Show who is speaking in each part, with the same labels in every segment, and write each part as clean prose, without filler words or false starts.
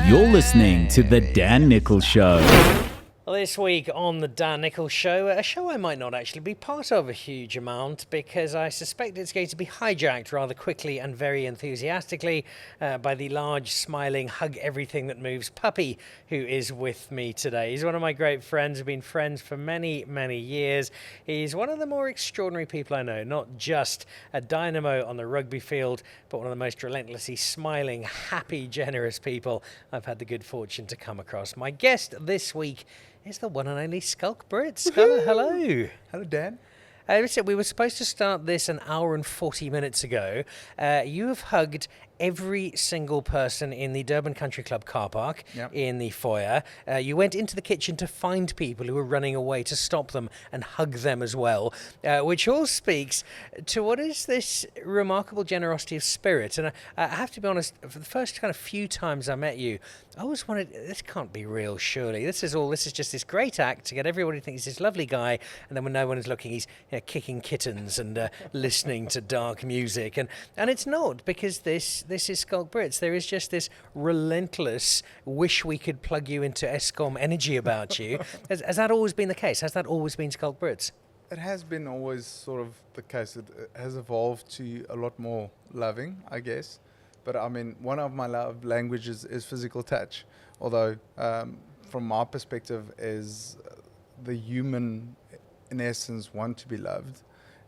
Speaker 1: You're listening to The Dan Nicholl Show.
Speaker 2: Well, this week on the Dan Nicholl Show, a show I might not actually be part of a huge amount because I suspect it's going to be hijacked rather quickly and very enthusiastically by the large, smiling, hug everything that moves puppy who is with me today. He's one of my great friends. We've been friends for many, many years. He's one of the more extraordinary people I know, not just a dynamo on the rugby field, but one of the most relentlessly smiling, happy, generous people I've had the good fortune to come across. My guest this week is the one and only Schalk Brits. Hello.
Speaker 3: Hello, Dan.
Speaker 2: Listen, we were supposed to start this an hour and 40 minutes ago. You have hugged every single person in the Durban Country Club car park, in the foyer. You went into the kitchen to find people who were running away to stop them and hug them as well, which all speaks to what is this remarkable generosity of spirit. And I have to be honest, for the first kind of few times I met you, I always wondered, this can't be real, surely. This is just this great act to get everybody to think he's this lovely guy, and then when no one is looking, he's kicking kittens and listening to dark music. And it's not, because this is Schalk Brits. There is just this relentless wish we could plug you into Eskom energy about you. Has that always been the case? Has that always been Schalk Brits?
Speaker 3: It has been always sort of the case. It has evolved to a lot more loving, I guess. But I mean, one of my love languages is physical touch. Although, from my perspective, is the human, in essence, want to be loved.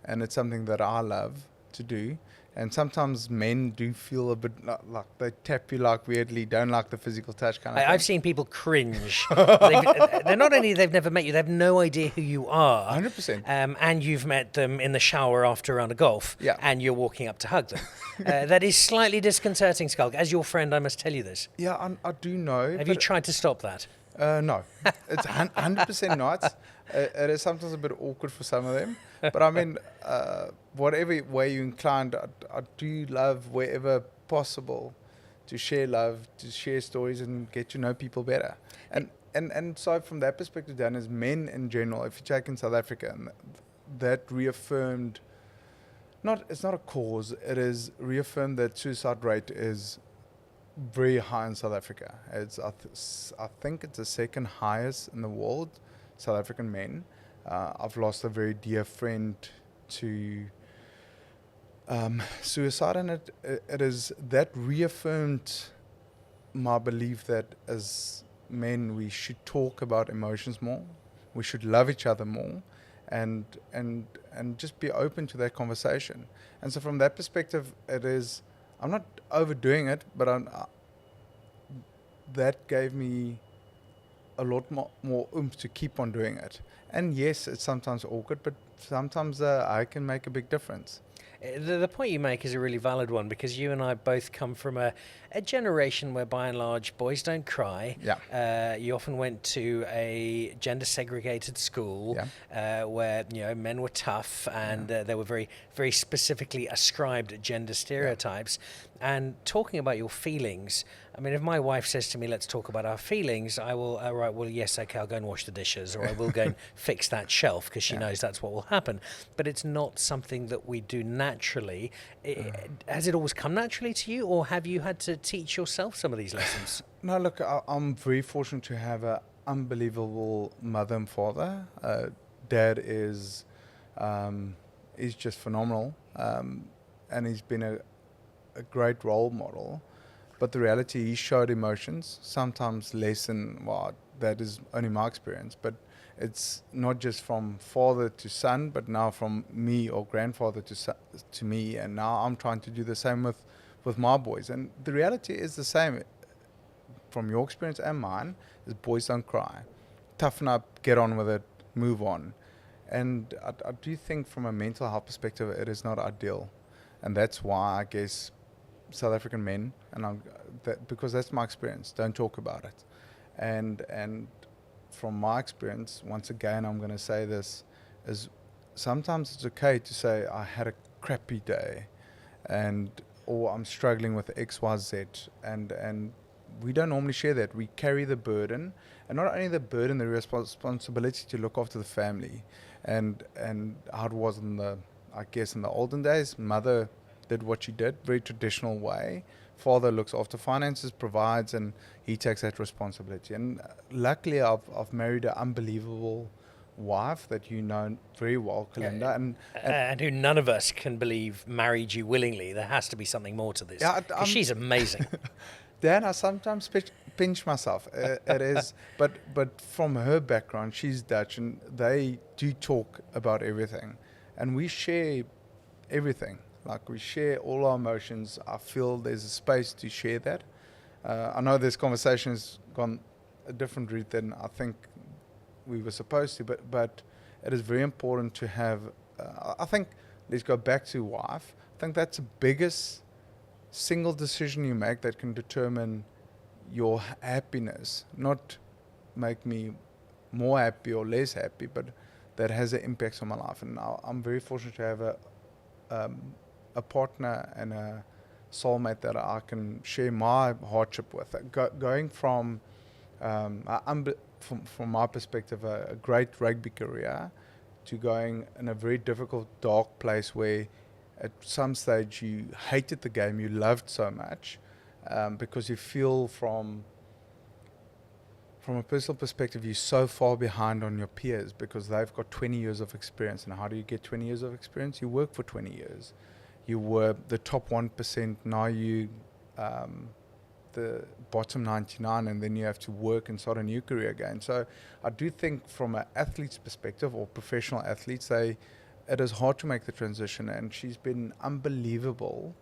Speaker 3: And it's something that I love to do. And sometimes men do feel a bit like they tap you like weirdly, don't like the physical touch kind of thing.
Speaker 2: I've seen people cringe. They're not only they've never met you, they have no idea who you are.
Speaker 3: 100%.
Speaker 2: And you've met them in the shower after a round of golf.
Speaker 3: Yeah.
Speaker 2: And you're walking up to hug them. That is slightly disconcerting, Schalk. As your friend, I must tell you this.
Speaker 3: Yeah, I do know.
Speaker 2: Have you tried to stop that?
Speaker 3: No, it's 100% not. It is sometimes a bit awkward for some of them. But I mean, whatever way you're inclined, I do love wherever possible to share love, to share stories and get to know people better. And so from that perspective, Dan, as men in general, if you check in South Africa, that reaffirmed, it's not a cause, it is reaffirmed that suicide rate is very high in South Africa. I think it's the second highest in the world, South African men. I've lost a very dear friend to suicide, and it is that reaffirmed my belief that as men we should talk about emotions more, we should love each other more, and just be open to that conversation. And so from that perspective, it is, I'm not overdoing it, but that gave me a lot more oomph to keep on doing it. And yes, it's sometimes awkward, but sometimes I can make a big difference.
Speaker 2: The point you make is a really valid one, because you and I both come from a generation where, by and large, boys don't cry.
Speaker 3: Yeah.
Speaker 2: You often went to a gender-segregated school where men were tough, and there were very, very specifically ascribed gender stereotypes. And talking about your feelings, I mean, if my wife says to me, let's talk about our feelings, I will, right, well, yes, okay, I'll go and wash the dishes, or I will go and fix that shelf, because she knows that's what will happen. But it's not something that we do naturally. Has it always come naturally to you, or have you had to teach yourself some of these lessons?
Speaker 3: No, look, I'm very fortunate to have an unbelievable mother and father. Dad is just phenomenal, and he's been a great role model. But the reality, he showed emotions, sometimes less than, that is only my experience, but it's not just from father to son, but now from me or grandfather to me, and now I'm trying to do the same with my boys. And the reality is the same from your experience and mine, is boys don't cry. Toughen up, get on with it, move on. And I do think from a mental health perspective, it is not ideal. And that's why I guess South African men, because that's my experience, don't talk about it. And from my experience, once again, I'm going to say this, is sometimes it's okay to say, I had a crappy day, or I'm struggling with X, Y, Z, and we don't normally share that. We carry the burden, and not only the burden, the responsibility to look after the family, and how it was in the olden days. Mother did what she did, very traditional way. father looks after finances, provides, and he takes that responsibility. And luckily, I've married an unbelievable wife that you know very well, Kalinda,
Speaker 2: and who none of us can believe married you willingly. There has to be something more to this.
Speaker 3: Yeah,
Speaker 2: 'Cause she's amazing.
Speaker 3: Dan, I sometimes pinch myself. It is, but from her background, she's Dutch, and they do talk about everything, and we share everything. Like, we share all our emotions. I feel there's a space to share that. I know this conversation has gone a different route than I think we were supposed to, but it is very important to have. I think, let's go back to wife. I think that's the biggest single decision you make that can determine your happiness, not make me more happy or less happy, but that has an impact on my life. And I'm very fortunate to have a partner and a soulmate that I can share my hardship with. Going from my perspective, a great rugby career, to going in a very difficult, dark place where at some stage you hated the game you loved so much, because you feel from a personal perspective you're so far behind on your peers because they've got 20 years of experience. And how do you get 20 years of experience? You work for 20 years. You were the top 1%, now you the bottom 99, and then you have to work and start a new career again. So I do think from an athlete's perspective, or professional athletes, it is hard to make the transition, and she's been unbelievable,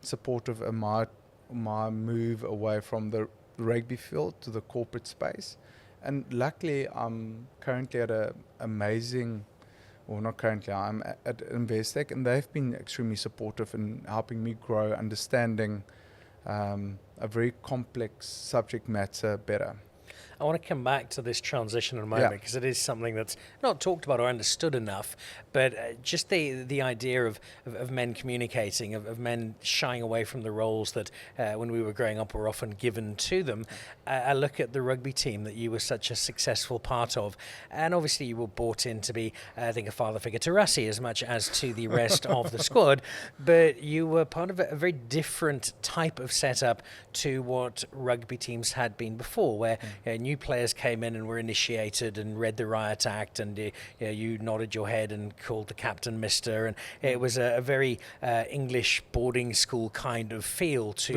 Speaker 3: supportive of my move away from the rugby field to the corporate space. And luckily, I'm currently at I'm at Investec, and they've been extremely supportive in helping me grow, understanding a very complex subject matter better.
Speaker 2: I want to come back to this transition in a moment, because it is something that's not talked about or understood enough. But just the idea of men communicating, of men shying away from the roles that when we were growing up were often given to them. I look at the rugby team that you were such a successful part of, and obviously you were brought in to be, I think, a father figure to Rassie as much as to the rest of the squad. But you were part of a very different type of setup to what rugby teams had been before, where new players came in and were initiated and read the riot act, and you nodded your head and called the captain Mr. And it was a very English boarding school kind of feel to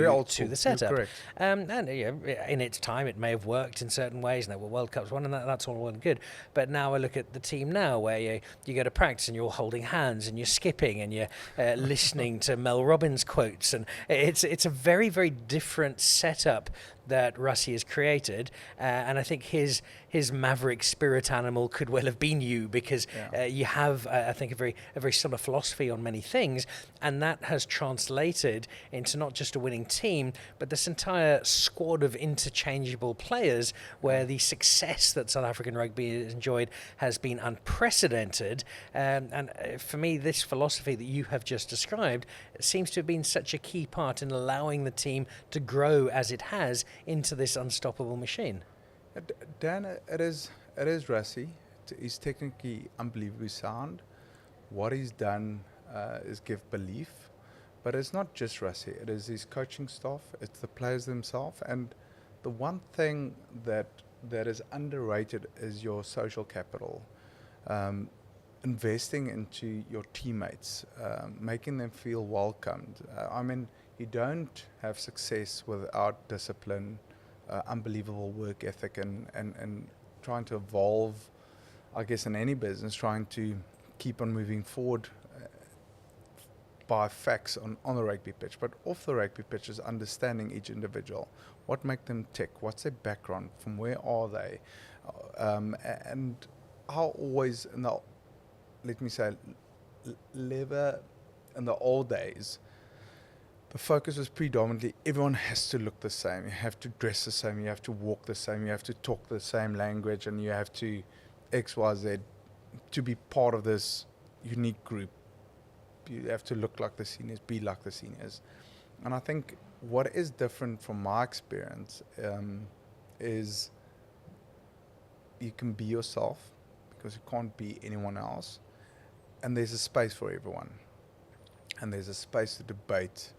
Speaker 2: the setup. And in its time, it may have worked in certain ways, and there were World Cups won, and that's all well and good. But now I look at the team now, where you go to practice and you're all holding hands and you're skipping and you're listening to Mel Robbins quotes, and it's a very, very different setup that Rassie has created, and I think his maverick spirit animal could well have been you, because you have, I think, a very similar philosophy on many things, and that has translated into not just a winning team, but this entire squad of interchangeable players, where the success that South African rugby has enjoyed has been unprecedented. And for me, this philosophy that you have just described seems to have been such a key part in allowing the team to grow as it has into this unstoppable machine.
Speaker 3: Dan, it is Rassie. He's technically unbelievably sound. What he's done is give belief, but it's not just Rassie. It is his coaching staff. It's the players themselves. And the one thing that is underrated is your social capital. Investing into your teammates, making them feel welcomed. I mean, you don't have success without discipline, unbelievable work ethic, and trying to evolve, I guess, in any business, trying to keep on moving forward by facts on the rugby pitch. But off the rugby pitch is understanding each individual. What makes them tick? What's their background? From where are they? And how always, let me say, never in the old days, the focus was predominantly everyone has to look the same. You have to dress the same. You have to walk the same. You have to talk the same language, and you have to X, Y, Z to be part of this unique group. You have to look like the seniors, be like the seniors. And I think what is different from my experience is you can be yourself, because you can't be anyone else. And there's a space for everyone. And there's a space to debate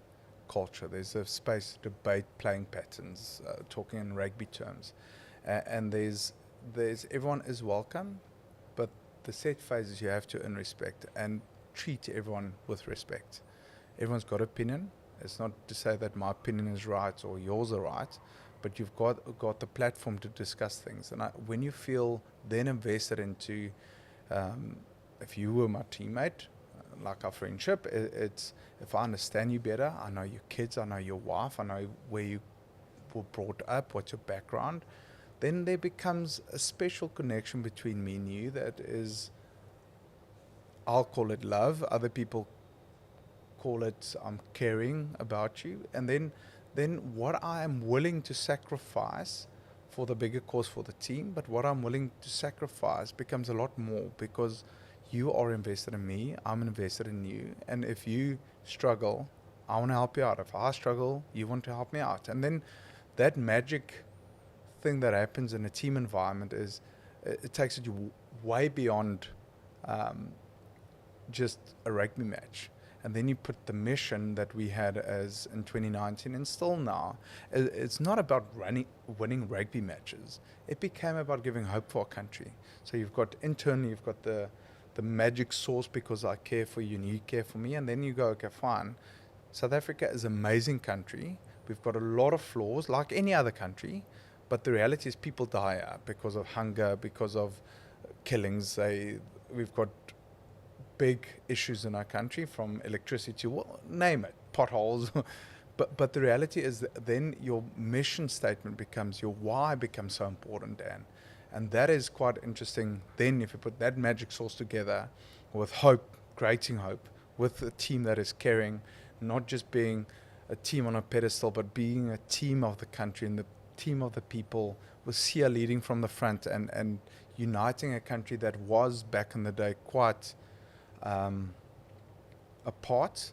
Speaker 3: culture. There's a space to debate playing patterns, talking in rugby terms, and there's everyone is welcome, but the set phases you have to earn respect and treat everyone with respect. Everyone's got opinion. It's not to say that my opinion is right or yours are right, but you've got the platform to discuss things. And when you feel then invested into, if you were my teammate, like our friendship, it's if I understand you better, I know your kids, I know your wife, I know where you were brought up, what's your background, then there becomes a special connection between me and you that is, I'll call it love, other people call it I'm caring about you, and then what I am willing to sacrifice for the bigger cause for the team, but what I'm willing to sacrifice becomes a lot more because you are invested in me, I'm invested in you, and if you struggle, I want to help you out. If I struggle, you want to help me out. And then that magic thing that happens in a team environment is it takes it way beyond just a rugby match. And then you put the mission that we had as in 2019 and still now. It's not about winning rugby matches. It became about giving hope for our country. So you've got internally, you've got the magic sauce because I care for you and you care for me. And then you go, okay, fine. South Africa is an amazing country. We've got a lot of flaws like any other country. But the reality is people die because of hunger, because of killings. We've got big issues in our country, from electricity to, well, name it, potholes. but the reality is that then your mission statement becomes, your why becomes so important, Dan. And that is quite interesting. Then if you put that magic sauce together with hope, creating hope, with a team that is caring, not just being a team on a pedestal, but being a team of the country and the team of the people, with Sia leading from the front and uniting a country that was back in the day quite apart,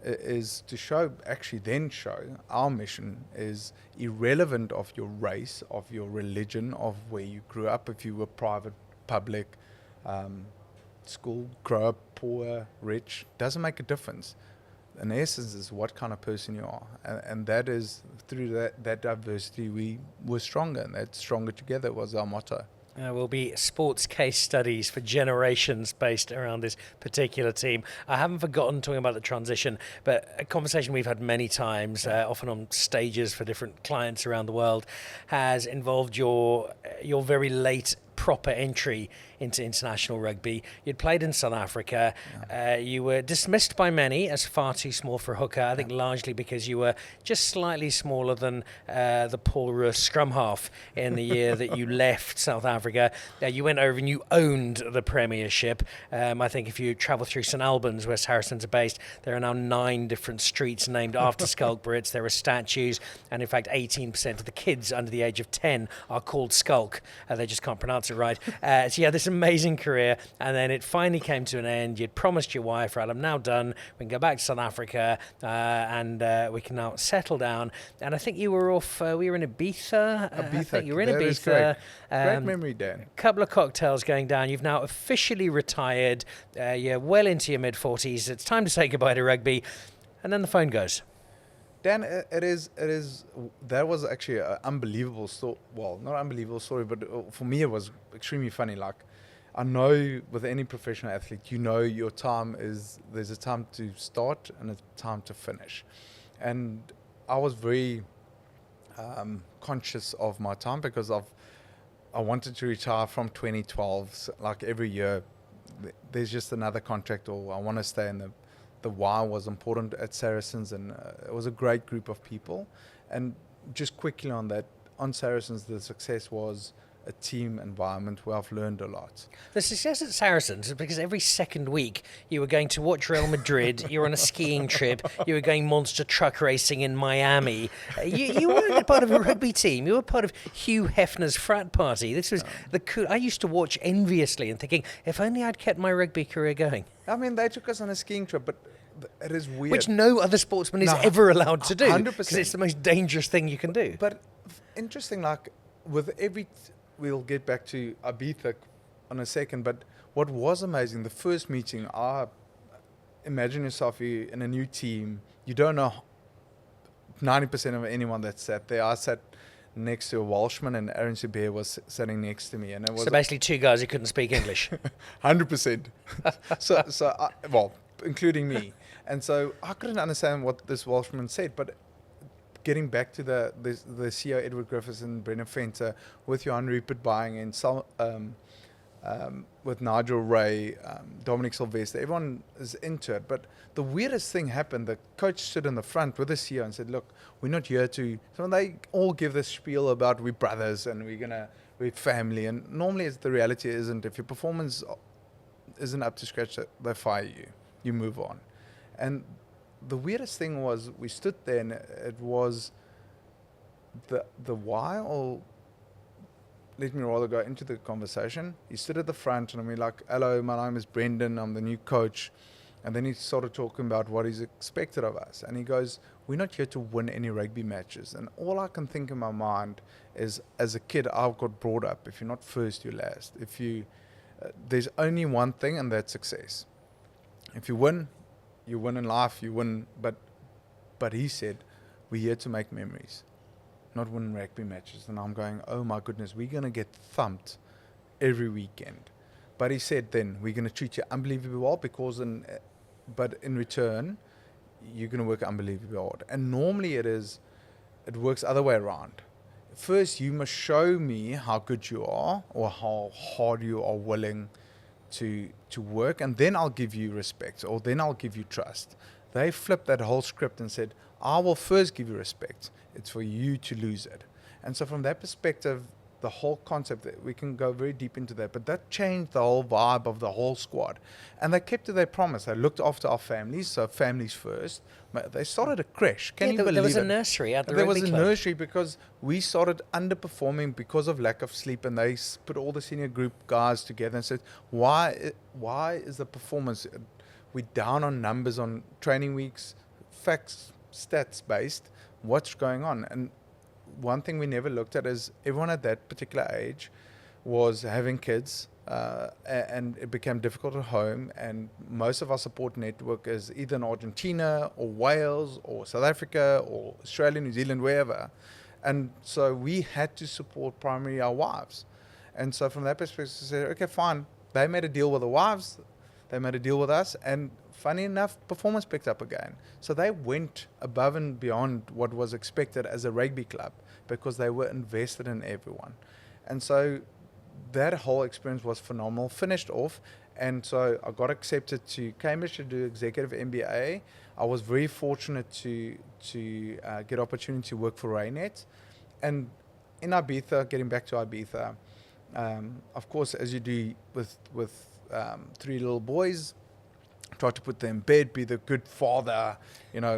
Speaker 3: is to show our mission is irrelevant of your race, of your religion, of where you grew up, if you were private, public, school, grow up poor, rich, doesn't make a difference. In essence is what kind of person you are, and that is through that diversity we were stronger, and that stronger together was our motto.
Speaker 2: Will be sports case studies for generations based around this particular team. I haven't forgotten talking about the transition, but a conversation we've had many times, often on stages for different clients around the world, has involved your very late proper entry into international rugby. You'd played in South Africa. You were dismissed by many as far too small for a hooker, I think largely because you were just slightly smaller than the Paul Roos scrum half in the year that you left South Africa. You went over and you owned the Premiership. I think if you travel through St Albans, where Saracens are based, there are now 9 different streets named after Schalk Brits. There are statues, and in fact 18% of the kids under the age of 10 are called Schalk. They just can't pronounce it right. So yeah, this amazing career, and then it finally came to an end. You'd promised your wife, right, I'm now done, we can go back to South Africa, and we can now settle down. And I think you were off, we were in Ibiza.
Speaker 3: I
Speaker 2: think you were in
Speaker 3: that
Speaker 2: Ibiza.
Speaker 3: is correct. Great memory, Dan.
Speaker 2: A couple of cocktails going down. You've now officially retired. You're well into your mid-40s. It's time to say goodbye to rugby. And then the phone goes.
Speaker 3: Dan, it is. That was actually an unbelievable story. Well, not unbelievable story, but for me it was extremely funny. Like, I know with any professional athlete, your time is, there's a time to start and a time to finish. And I was very conscious of my time because I wanted to retire from 2012. So like every year, there's just another contract, or I want to stay in the why was important at Saracens, and it was a great group of people. And just quickly on that, on Saracens, the success was a team environment where I've learned a lot.
Speaker 2: The success at Saracens is because every second week you were going to watch Real Madrid, you were on a skiing trip, you were going monster truck racing in Miami. You weren't part of a rugby team, you were part of Hugh Hefner's frat party. This was the cool. I used to watch enviously and thinking, if only I'd kept my rugby career going.
Speaker 3: I mean, they took us on a skiing trip, but it is weird.
Speaker 2: Which no other sportsman is ever allowed to do.
Speaker 3: 100%.
Speaker 2: Because it's the most dangerous thing you can do.
Speaker 3: But interesting, like with we'll get back to Ibiza in a second, but what was amazing, the first meeting, imagine yourself in a new team, you don't know 90% of anyone that sat there. I sat next to a Welshman, and Aaron Bear was sitting next to me, and it was
Speaker 2: So basically 2 guys who couldn't speak English.
Speaker 3: 100%. Well, including me. And so I couldn't understand what this Welshman said, but getting back to the CEO Edward Griffiths and Brendan Fenter with Johan Rupert buying in with Nigel Ray, Dominic Sylvester, everyone is into it. But the weirdest thing happened. The coach stood in the front with the CEO and said, look, we're not here to... So they all give this spiel about we're brothers and we're family. And normally the reality isn't. If your performance isn't up to scratch, they fire you. You move on. And the weirdest thing was we stood there and it was the why, or let me rather go into the conversation. He stood at the front and I'm like, hello, my name is Brendan, I'm the new coach. And then he started talking about what is expected of us. And he goes, we're not here to win any rugby matches. And all I can think in my mind is, as a kid, I got brought up, if you're not first, you're last. If you, there's only one thing, and that's success. If you win in life, you win. But he said, we're here to make memories, not win rugby matches. And I'm going, oh my goodness, we're going to get thumped every weekend. But he said then, we're going to treat you unbelievably well but in return, you're going to work unbelievably hard. And normally it works other way around. First, you must show me how good you are or how hard you are willing to work, and then I'll give you respect, or then I'll give you trust. They flipped that whole script and said, I will first give you respect. It's for you to lose it. And so from that perspective, the whole concept, we can go very deep into that, but that changed the whole vibe of the whole squad. And they kept to their promise. They looked after our families, so families first. They started a creche. Can you believe it?
Speaker 2: There was a nursery at the rugby club.
Speaker 3: There was a nursery because we started underperforming because of lack of sleep, and they put all the senior group guys together and said, why is the performance, we're down on numbers on training weeks, facts, stats based, what's going on? And one thing we never looked at is everyone at that particular age was having kids, and it became difficult at home, and most of our support network is either in Argentina or Wales or South Africa or Australia, New Zealand, wherever. And so we had to support primarily our wives. And so from that perspective, we said, okay, fine. They made a deal with the wives, they made a deal with us, and funny enough, performance picked up again. So they went above and beyond what was expected as a rugby club because they were invested in everyone. And so that whole experience was phenomenal, finished off. And so I got accepted to Cambridge to do executive MBA. I was very fortunate to get opportunity to work for Raynet. And in Ibiza, getting back to Ibiza, of course, as you do with 3 little boys, try to put them in bed, be the good father,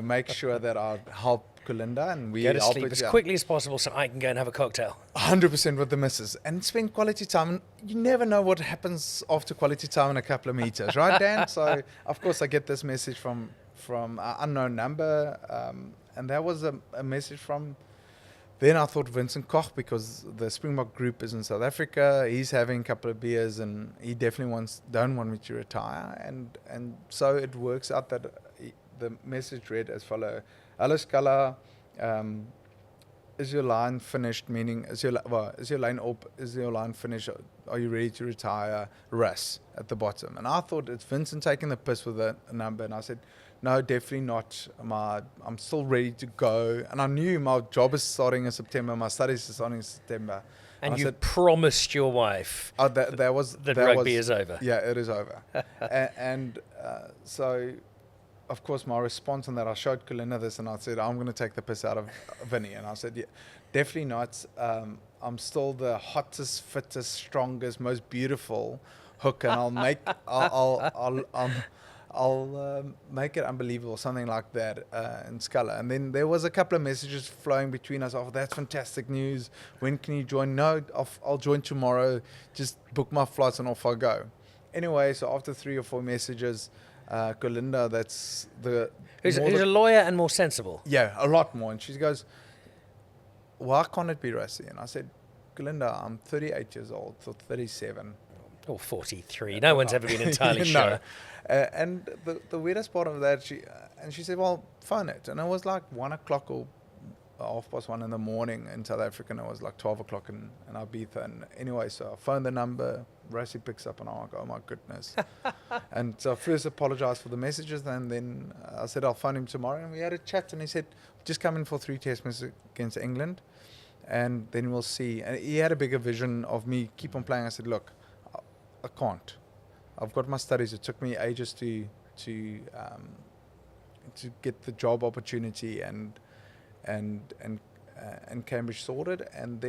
Speaker 3: make sure that I help Colinda, and we
Speaker 2: go to
Speaker 3: help
Speaker 2: sleep
Speaker 3: it,
Speaker 2: as quickly as possible so I can go and have a cocktail.
Speaker 3: 100% with the missus and spend quality time. You never know what happens after quality time in a couple of meters, right, Dan? So of course I get this message from an unknown number, and that was a message from. Then I thought Vincent Koch, because the Springbok group is in South Africa. He's having a couple of beers, and he definitely don't want me to retire. And so it works out that the message read as follows: "Hello Scala, is your line finished? Meaning, is your line up? Is your line finished? Are you ready to retire?" Russ at the bottom, and I thought it's Vincent taking the piss with a number, and I said, no, definitely not. I'm still ready to go. And I knew my job is starting in September. My studies are starting in September.
Speaker 2: And you promised your wife
Speaker 3: that
Speaker 2: rugby is over.
Speaker 3: Yeah, it is over. So, of course, my response on that, I showed Colinda this and I said, I'm going to take the piss out of Vinny. And I said, yeah, definitely not. I'm still the hottest, fittest, strongest, most beautiful hook. And I'll make it unbelievable, something like that in Scala. And then there was a couple of messages flowing between us. Oh, that's fantastic news. When can you join? No, I'll join tomorrow. Just book my flights and off I go. Anyway, so after 3 or 4 messages, Colinda, that's who's
Speaker 2: a lawyer and more sensible.
Speaker 3: Yeah, a lot more. And she goes, why can't it be Rassie? And I said, Colinda, I'm 38 years old, so 37.
Speaker 2: Or 43. No one's ever been entirely sure.
Speaker 3: And the weirdest part of that, she said, well, phone it. And it was like 1 o'clock or 1:30 in the morning in South Africa, and it was like 12 o'clock in Ibiza. And anyway, so I phoned the number, Rassie picks up, and I'm like, oh my goodness. And so I first apologized for the messages, and then I said I'll phone him tomorrow, and we had a chat, and he said, just come in for 3 test matches against England, and then we'll see. And he had a bigger vision of me keep on playing. I said, look, I can't. I've got my studies. It took me ages to get the job opportunity and Cambridge sorted, and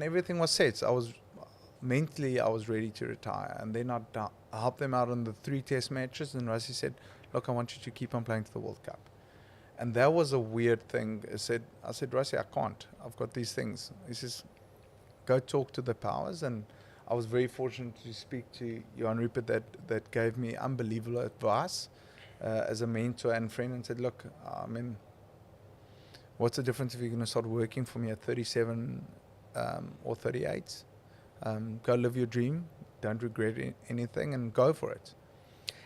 Speaker 3: everything was set. So I was mentally ready to retire, and then I helped them out on the 3 test matches, and Rassie said, look, I want you to keep on playing to the World Cup. And that was a weird thing. I said, Rassie, I can't. I've got these things. He says, go talk to the powers. And I was very fortunate to speak to Johan Rupert that gave me unbelievable advice as a mentor and friend, and said, look, I mean, what's the difference if you're going to start working for me at 37 or 38? Go live your dream. Don't regret anything, and go for it.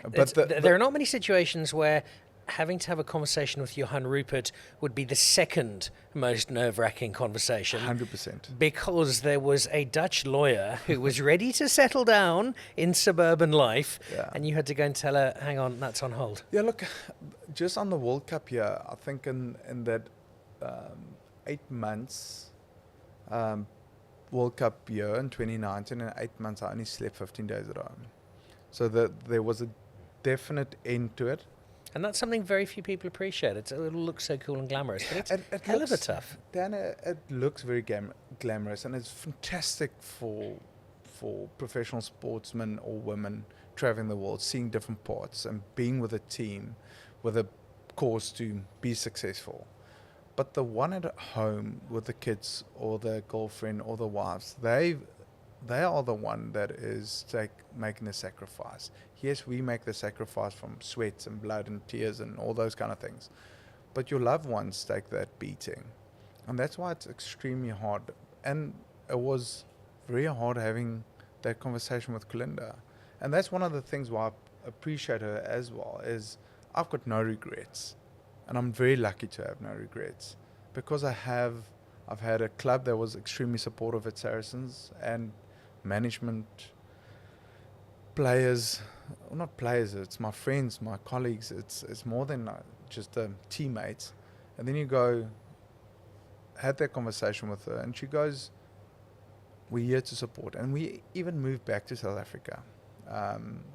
Speaker 3: But
Speaker 2: there are not many situations where having to have a conversation with Johan Rupert would be the second most nerve-wracking conversation.
Speaker 3: 100%.
Speaker 2: Because there was a Dutch lawyer who was ready to settle down in suburban life, and you had to go and tell her, hang on, that's on hold.
Speaker 3: Yeah, look, just on the World Cup here, I think in that 8 months World Cup year in 2019, in 8 months I only slept 15 days at home. So there was a definite end to it.
Speaker 2: And that's something very few people appreciate. It looks so cool and glamorous, but it's hell of a tough.
Speaker 3: Dan, it looks very glamorous, and it's fantastic for professional sportsmen or women traveling the world, seeing different parts and being with a team with a cause to be successful. But the one at home with the kids or the girlfriend or the wives, they are the one that is making the sacrifice. Yes, we make the sacrifice from sweat and blood and tears and all those kind of things. But your loved ones take that beating. And that's why it's extremely hard. And it was very hard having that conversation with Kalinda. And that's one of the things why I appreciate her as well, is I've got no regrets. And I'm very lucky to have no regrets. Because I've had a club that was extremely supportive at Saracens, and management, players, well, not players, it's my friends, my colleagues, it's more than just teammates. And then you go, had that conversation with her, and she goes, we're here to support. And we even moved back to South Africa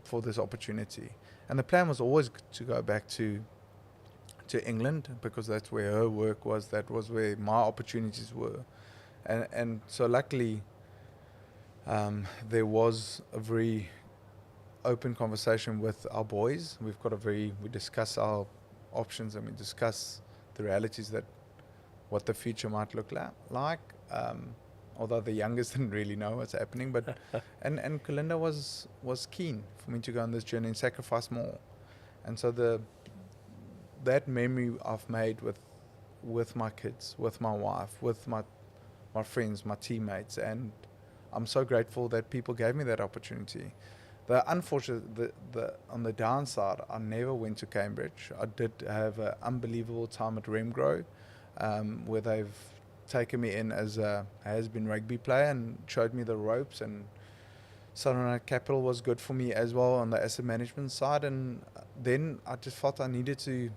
Speaker 3: for this opportunity. And the plan was always to go back to England, because that's where her work was, that was where my opportunities were. And so luckily, there was a very open conversation with our boys. We discuss our options, and we discuss the realities that what the future might look like. Although the youngest didn't really know what's happening, but and Kalinda was keen for me to go on this journey and sacrifice more. And so that memory I've made with my kids, with my wife, with my friends, my teammates, and I'm so grateful that people gave me that opportunity. On the downside, I never went to Cambridge. I did have an unbelievable time at Remgrow, where they've taken me in as a has-been rugby player and showed me the ropes, and Southern Night Capital was good for me as well on the asset management side. And then I just felt I needed to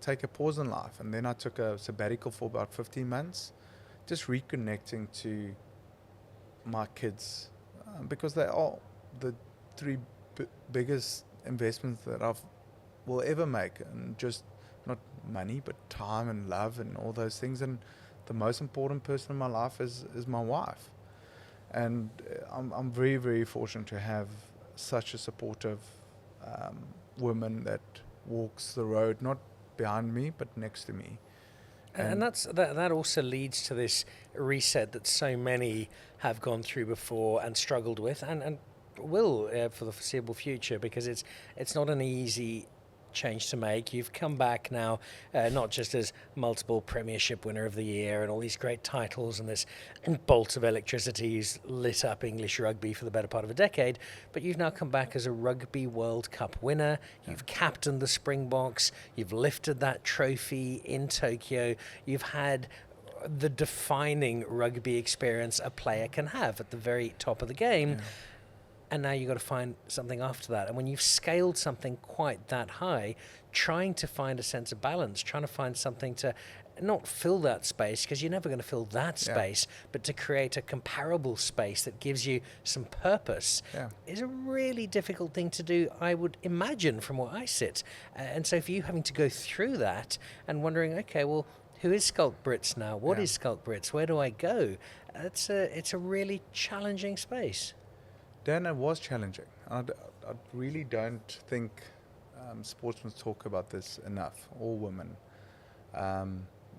Speaker 3: take a pause in life, and then I took a sabbatical for about 15 months, just reconnecting to my kids, because they are the 3 biggest investments that I will ever make, and just not money but time and love and all those things. And the most important person in my life is my wife, and I'm very, very fortunate to have such a supportive woman that walks the road, not behind me but next to me.
Speaker 2: And that also leads to this reset that so many have gone through before and struggled with, and will for the foreseeable future, because it's not an easy change to make. You've come back now, not just as multiple Premiership Winner of the Year and all these great titles and this bolt of electricity who's lit up English rugby for the better part of a decade, but you've now come back as a Rugby World Cup winner. You've captained the Springboks. You've lifted that trophy in Tokyo. You've had the defining rugby experience a player can have at the very top of the game.
Speaker 3: Yeah.
Speaker 2: And now you've got to find something after that. And when you've scaled something quite that high, trying to find a sense of balance, trying to find something to not fill that space, because you're never going to fill that space, but to create a comparable space that gives you some purpose is a really difficult thing to do, I would imagine, from where I sit. And so for you having to go through that and wondering, okay, well, who is Schalk Brits now? What is Schalk Brits? Where do I go? It's a really challenging space.
Speaker 3: Dan, it was challenging. I really don't think sportsmen talk about this enough, or women.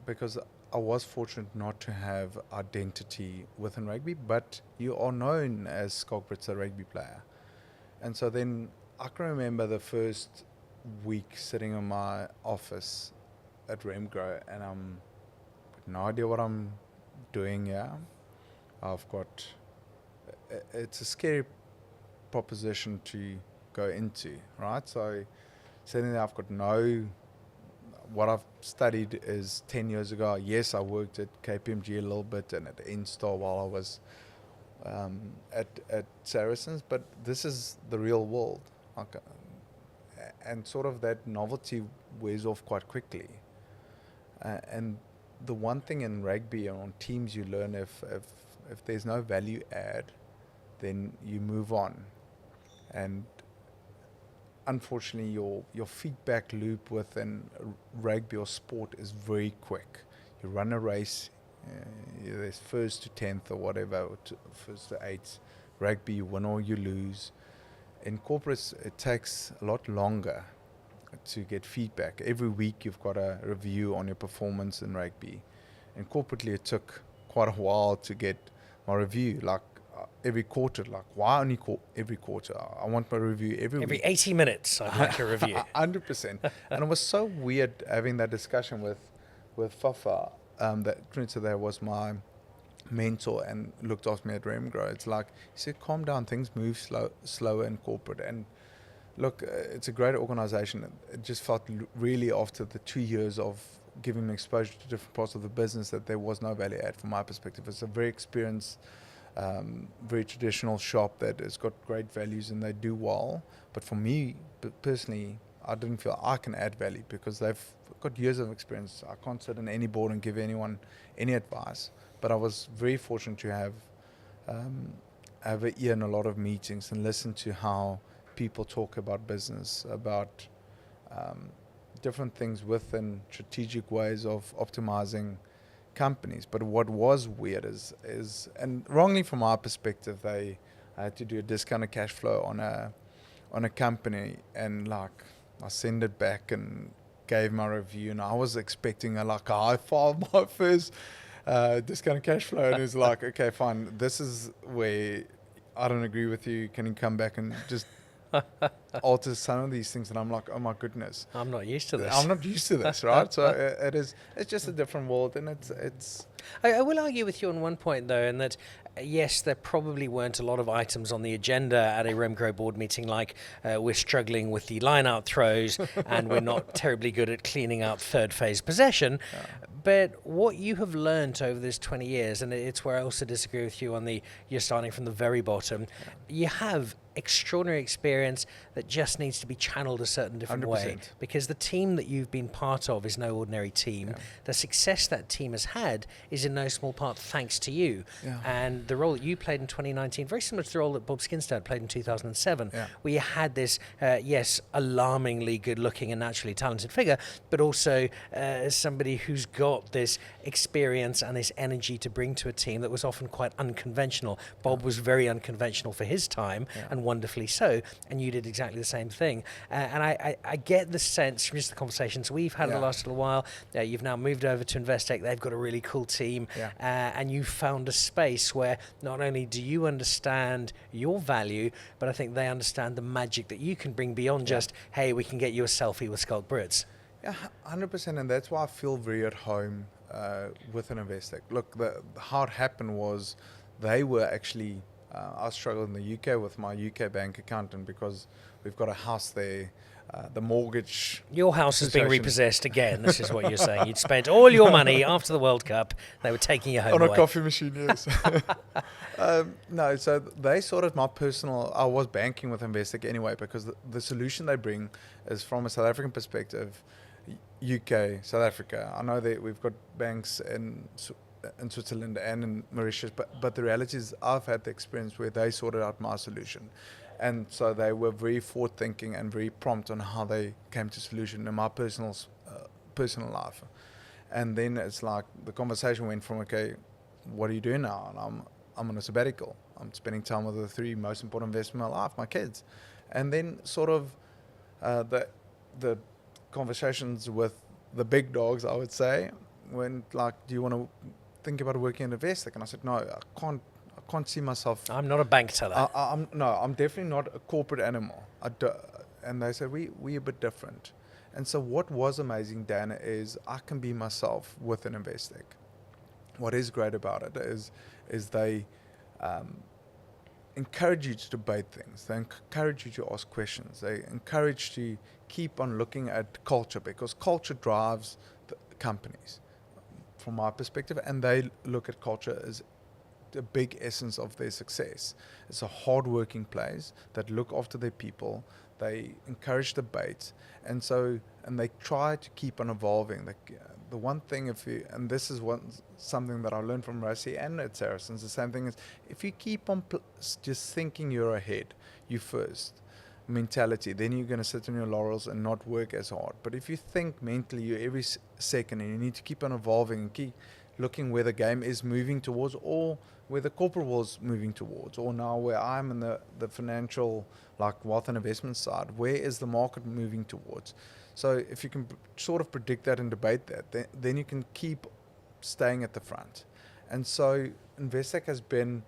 Speaker 3: Because I was fortunate not to have identity within rugby, but you are known as Schalk Brits, a rugby player. And so then I can remember the first week sitting in my office at Remgro, and I'm got no idea what I'm doing here. It's a scary proposition to go into, right? So suddenly I've got what I've studied is 10 years ago. Yes, I worked at KPMG a little bit and at Instar while I was at Saracens, but this is the real world. And sort of that novelty wears off quite quickly. And the one thing in rugby and on teams you learn, if there's no value add, then you move on. And unfortunately, your feedback loop within rugby or sport is very quick. You run a race, there's first to 10th or whatever, or first to 8th. Rugby, you win or you lose. In corporates, it takes a lot longer to get feedback. Every week you've got a review on your performance in rugby. And corporately, it took quite a while to get my review. Like every quarter, like why only every quarter? I want my review every week.
Speaker 2: 80 minutes I'd like a review.
Speaker 3: 100%. And it was so weird having that discussion with Fafa, that Trinita there was my mentor and looked after me at Remgro. It's like, he said, calm down, things move slower in corporate. And look, it's a great organization. It just felt really after the 2 years of giving me exposure to different parts of the business that there was no value add from my perspective. It's a very experienced, very traditional shop that has got great values and they do well. But for me personally, I didn't feel I can add value because they've got years of experience. I can't sit on any board and give anyone any advice. But I was very fortunate to have an ear in a lot of meetings and listen to how people talk about business, about different things within strategic ways of optimizing companies. But what was weird is and wrongly from our perspective, they had to do a discounted cash flow on a company, and like I send it back and gave my review, and I was expecting a high five, my first discounted cash flow, and it's like, okay, fine, this is where I don't agree with you. Can you come back and just alter some of these things? And I'm like, oh my goodness,
Speaker 2: I'm not used to this.
Speaker 3: I'm not used to this, right? So it's just a different world, and it's.
Speaker 2: I will argue with you on one point though, in that yes, there probably weren't a lot of items on the agenda at a Remgro board meeting like we're struggling with the line-out throws and we're not terribly good at cleaning up third phase possession. But what you have learnt over this 20 years, and it's where I also disagree with you on you're starting from the very bottom, you have extraordinary experience that just needs to be channeled a certain different
Speaker 3: 100%.
Speaker 2: way, because the team that you've been part of is no ordinary team.
Speaker 3: Yeah.
Speaker 2: The success that team has had is in no small part thanks to you.
Speaker 3: Yeah.
Speaker 2: And the role that you played in 2019, very similar to the role that Bob Skinstad played in 2007, where you had this, yes, alarmingly good-looking and naturally talented figure, but also somebody who's got this experience and this energy to bring to a team that was often quite unconventional. Bob was very unconventional for his time, and wonderfully so, and you did exactly the same thing. And I get the sense from just the conversations we've had in the last little while, you've now moved over to Investec, they've got a really cool team, and you found a space where not only do you understand your value, but I think they understand the magic that you can bring beyond just, hey, we can get you a selfie with Schalk Brits.
Speaker 3: Yeah, 100%, and that's why I feel very at home within Investec. Look, how it happened was they were actually I struggle in the UK with my UK bank account, and because we've got a house there, the mortgage.
Speaker 2: Your house has been
Speaker 3: situation-
Speaker 2: repossessed again. This is what you're saying. You'd spent all your money after the World Cup. They were taking you home
Speaker 3: on a
Speaker 2: away.
Speaker 3: coffee machine, yes. No, so they sorted my personal. I was banking with Investec anyway, because the solution they bring is from a South African perspective. UK, South Africa. I know that we've got banks in Switzerland and in Mauritius, but the reality is I've had the experience where they sorted out my solution. And so they were very forward thinking and very prompt on how they came to solution in my personal life. And then it's like the conversation went from, okay, what are you doing now? And I'm on a sabbatical. I'm spending time with the three most important investments in my life, my kids. And then sort of the conversations with the big dogs, I would say, when like, do you want to think about working in Investec? And I said, no, I can't see myself.
Speaker 2: I'm not a bank teller.
Speaker 3: I'm definitely not a corporate animal. And they said, we're a bit different. And so what was amazing, Dan, is I can be myself within Investec. What is great about it is they encourage you to debate things. They encourage you to ask questions. They encourage you to keep on looking at culture, because culture drives the companies from my perspective, and they look at culture as the big essence of their success. It's a hard-working place that look after their people. They encourage debate, and they try to keep on evolving. The one thing, and this is something that I learned from Rassie and at Saracens, the same thing is, if you keep on just thinking you're ahead, you first mentality, then you're going to sit on your laurels and not work as hard. But if you think mentally, you're every second, and you need to keep on evolving and keep looking where the game is moving towards, or where the corporate world's moving towards, or now where I'm in the financial, like wealth and investment side, where is the market moving towards? So if you can sort of predict that and debate that, then you can keep staying at the front. And so Investec has been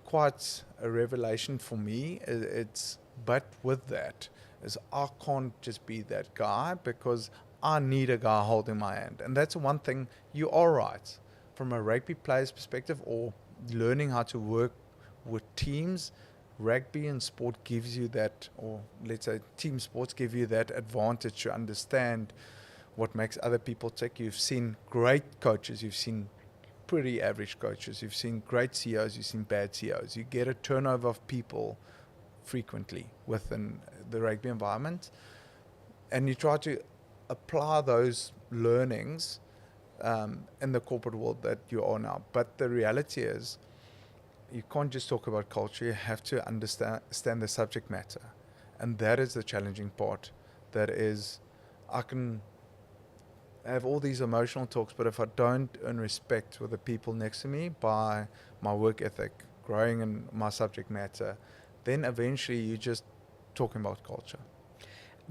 Speaker 3: quite a revelation for me. But with that, is I can't just be that guy, because I need a guy holding my hand. And that's one thing, you are right. From a rugby player's perspective, or learning how to work with teams, rugby and sport gives you that, or let's say team sports give you that advantage to understand what makes other people tick. You've seen great coaches, you've seen pretty average coaches, you've seen great CEOs, you've seen bad CEOs. You get a turnover of people frequently within the rugby environment, and you try to apply those learnings in the corporate world that you are now. But the reality is, you can't just talk about culture, you have to understand the subject matter. And that is the challenging part. That is, I can have all these emotional talks, but if I don't earn respect with the people next to me by my work ethic, growing in my subject matter, then eventually you're just talking about culture.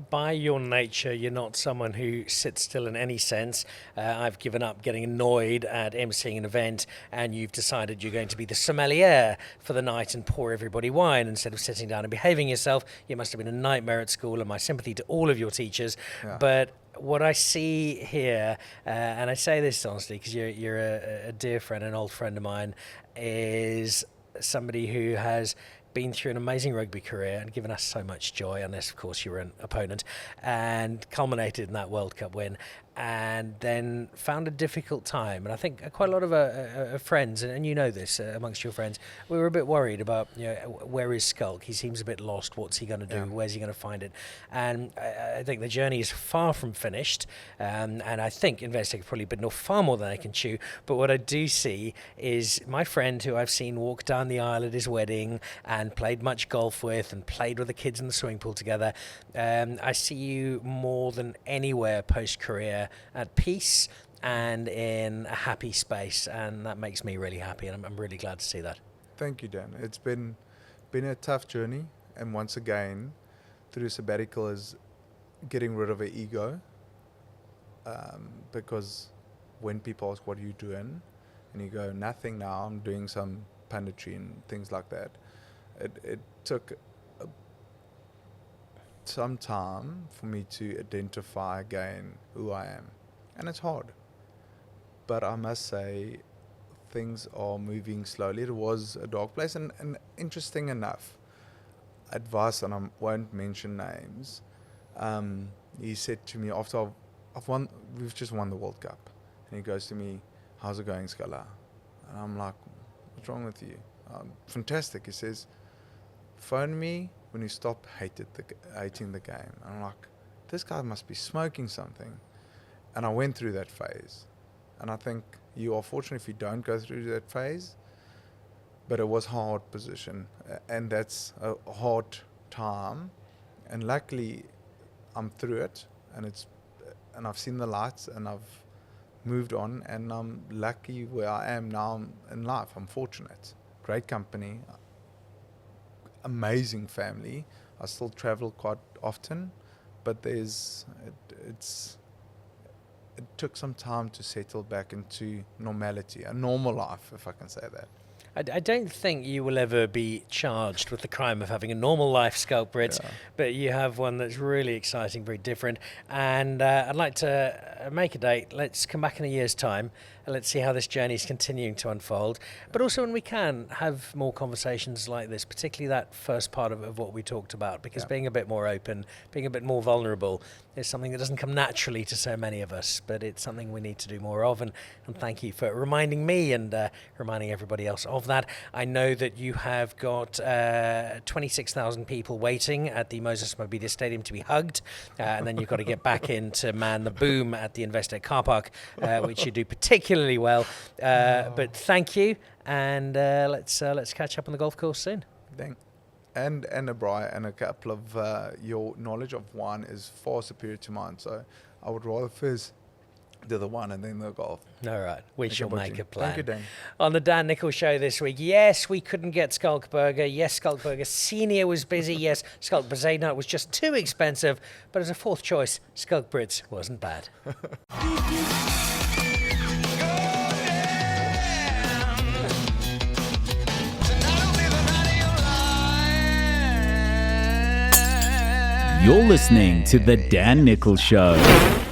Speaker 2: By your nature, you're not someone who sits still in any sense. I've given up getting annoyed at emceeing an event, and you've decided you're going to be the sommelier for the night and pour everybody wine instead of sitting down and behaving yourself. You must have been a nightmare at school, and my sympathy to all of your teachers. Yeah. But what I see here, and I say this honestly because you're a dear friend, an old friend of mine, is somebody who has been through an amazing rugby career and given us so much joy, unless of course you were an opponent, and culminated in that World Cup win, and then found a difficult time. And I think quite a lot of friends, and you know this amongst your friends, we were a bit worried about, where is Schalk? He seems a bit lost. What's he going to do? Yeah. Where's he going to find it? And I think the journey is far from finished, and I think Investec have probably bitten off far more than I can chew. But what I do see is my friend who I've seen walk down the aisle at his wedding and played much golf with and played with the kids in the swimming pool together. I see you more than anywhere post-career at peace and in a happy space, and that makes me really happy, and I'm really glad to see that.
Speaker 3: Thank you, Dan. It's been a tough journey, and once again, through sabbatical is getting rid of an ego, because when people ask, what are you doing? And you go, nothing now, I'm doing some punditry and things like that. It took some time for me to identify again who I am. And it's hard. But I must say, things are moving slowly. It was a dark place, and interesting enough, advice, and I won't mention names. He said to me after we've just won the World Cup, and he goes to me, "How's it going, Scala?" And I'm like, "What's wrong with you?" Fantastic. He says, "Phone me when you stop hating the game." And I'm like, this guy must be smoking something. And I went through that phase. And I think you are fortunate if you don't go through that phase. But it was a hard position. And that's a hard time. And luckily, I'm through it. And I've seen the lights, and I've moved on. And I'm lucky where I am now in life. I'm fortunate. Great company. Amazing family. I still travel quite often. But it took some time to settle back into normality, a normal life, if I can say that.
Speaker 2: I don't think you will ever be charged with the crime of having a normal life, Schalk Brits, but you have one that's really exciting, very different. And I'd like to make a date. Let's come back in a year's time and let's see how this journey is continuing to unfold. But also, when we can, have more conversations like this, particularly that first part of what we talked about, because being a bit more open, being a bit more vulnerable is something that doesn't come naturally to so many of us, but it's something we need to do more of. And thank you for reminding me and reminding everybody else of that. I know that you have got 26,000 people waiting at the Moses Mabhida Stadium to be hugged, and then you've got to get back in to man the boom at the Investec car park, which you do particularly well. But thank you, and let's catch up on the golf course soon.
Speaker 3: And a braai and a couple of your knowledge of wine is far superior to mine, so I would rather first do the wine and then the golf.
Speaker 2: All right, we shall make a plan.
Speaker 3: Thank you, Dan.
Speaker 2: On the Dan Nicholl Show this week, yes, we couldn't get Schalk Burger. Yes, Schalk Burger Senior was busy. Yes, Schalk Brazeda was just too expensive. But as a fourth choice, Schalk Brits wasn't bad.
Speaker 1: You're listening to The Dan Nicholl Show.